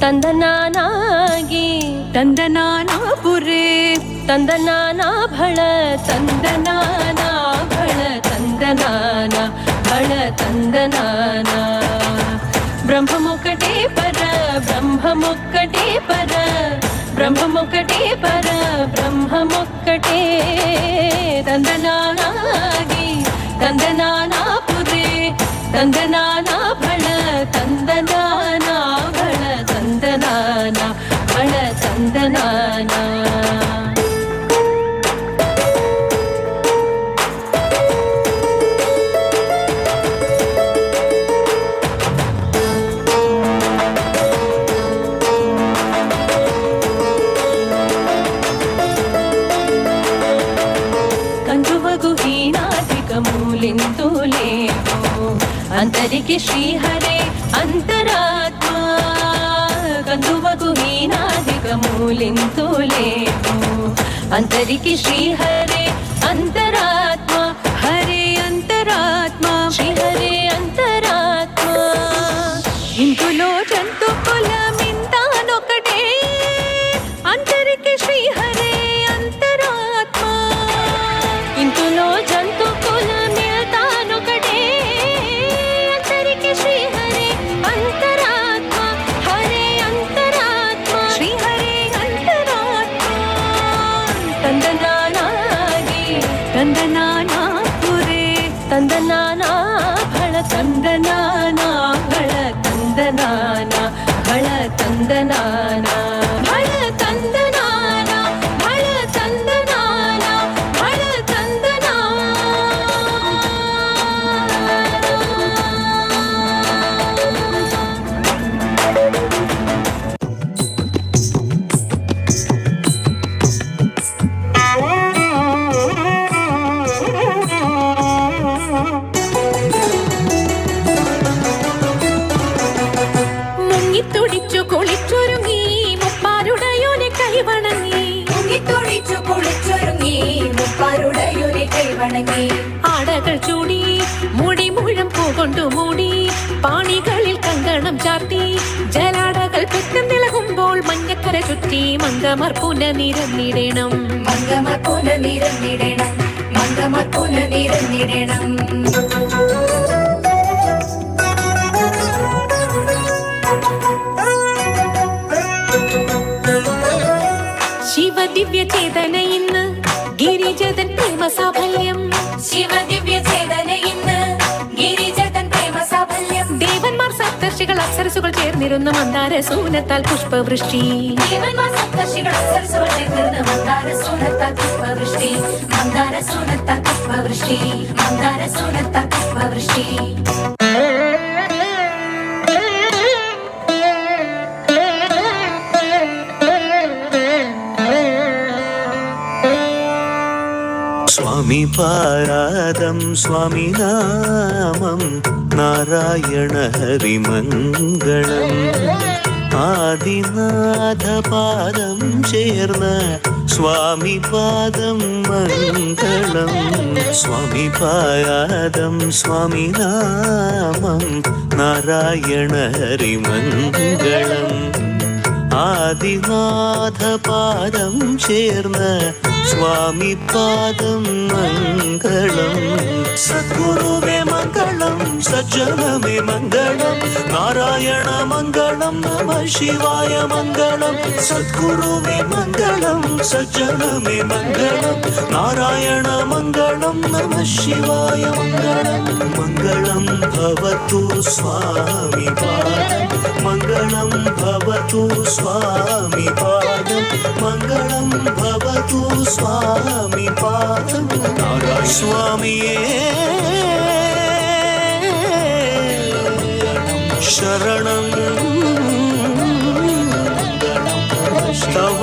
ತಂದನಾನಾಗಿ ತಂದನಾನಾಪುರೇ ತಂದನಾನ ಭಳ ತಂದನಾನ ಭಳ ತಂದನಾನ ಭಳ ತಂದನಾನ ಬ್ರಹ್ಮಮೊಕ್ಕಟೇ ಪರ ಬ್ರಹ್ಮಮೊಕ್ಕಟೇ ಪರ ಬ್ರಹ್ಮಮೊಕ್ಕಟೇ ಪರ ಬ್ರಹ್ಮಮೊಕ್ಕಟೇ ತಂದನಾನಾಗಿ ತಂದನಾನಾಪುರೇ ತಂದನಾನ ಭಳ ತಂದನಾನ ಭಳ ತಂದನಾನ ಭಳ ತಂದನಾನ ಅಂತರಿಕೆ ಶ್ರೀಹರೇ ಅಂತರಾತ್ಮ ಕಂದುವಗು ಹೀನಾಧಿಕ ಮೂಲಿಂತುಲೇನು ಅಂತರಿಕೆ ಶ್ರೀಹರೇ ಅಂತರಾತ್ಮ ಹರೇ ಅಂತರಾತ್ಮ ಶ್ರೀಹರೇ ಅಂತರಾತ್ಮ ఇందులో జంతు కులమింతానొకటే అంతరికి శ్రీహరే అంతరాత్మ ఇందులో జంతు కులమిల్తానొకటే అంతరికి శ్రీహరే అంతరాత్మ హరే అంతరాత్మ శ్రీహరే అంతరాత్మ ತಂದನಾನಾಗಿ ತಂದನಾನಾಪುರೇ ತಂದನಾನ ಭಳ ತಂದನಾನ ಭಳ ತಂದನಾನ ಭಳ ತಂದನಾನ ಭಳ ತಂದನಾನ ಭಳ ತಂದನಾನ ಭಳ മുങ്ങിത്തുടിച്ചു കുളിച്ചൊരുങ്ങി മുപ്പാരുടയോനെ കൈവണങ്ങി മുങ്ങിത്തുടിച്ചു കുളിച്ചൊരുങ്ങി മുപ്പാരുടയൊരു കൈവണങ്ങി ആടകൾ ചൂടി മുടി മുഴം പൂകൊണ്ടു മൂടി പാണികളിൽ കങ്കണം ചാർത്തി ജലാടകൾ പെട്ടെന്ന് നിളകുമ്പോൾ മഞ്ഞക്കര ചുറ്റി മങ്കമർ പുനനിരന്നിടണം മംഗമർ പുനനിരന്നിടണം മംഗമർ പുനനിരന്നിടണം ശിവദിവ്യ ചേതന ഇന്ന് ഗിരിജതൻ പ്രേമ സാഫല്യം ശിവദിവ്യ ചേതന ഇന്ന് ഗിരിജതൻ പ്രേമ സാഫല്യം ദേവന്മാർ സപ്തർഷികൾ അപ്സരസുകൾ ചേർന്നിരുന്നു മന്ദാര സൂനത്താൽ പുഷ്പവൃഷ്ടി ദേവന്മാർ സപ്തർഷികൾ അപ്സരസുകൾ ചേർന്നിരുന്നു മന്ദാര സൂനത്താൽ പുഷ്പവൃഷ്ടി മന്ദാര സൂനത്താൽ പുഷ്പവൃഷ്ടി മന്ദാര സൂനത്താൽ പുഷ്പവൃഷ്ടി स्वामी पारादं स्वामी नामं नारायण हरिमङ्गलम् आदिनाथपादं चेर्न स्वामी पादं मङ्गलं स्वामी पारादं स्वामी नामं नारायण हरिमङ्गलम् आदिनाथपादं चेर्न स्वामी पादं मङ्गलं सद्गुरुवे मङ्गलं सज्जनमे मङ्गलं नारायण मङ्गलं नमः शिवाय मङ्गलं सद्गुरुवे मङ्गलं सज्जनमे मङ्गलं नारायण मङ्गलं नमः शिवाय मङ्गलं मङ्गलं भवतु स्वामी पादं मङ्गलं भवतु स्वामी पादं मङ्गलं भवतु स्वामी पादं नारायण स्वामिये शरणं तव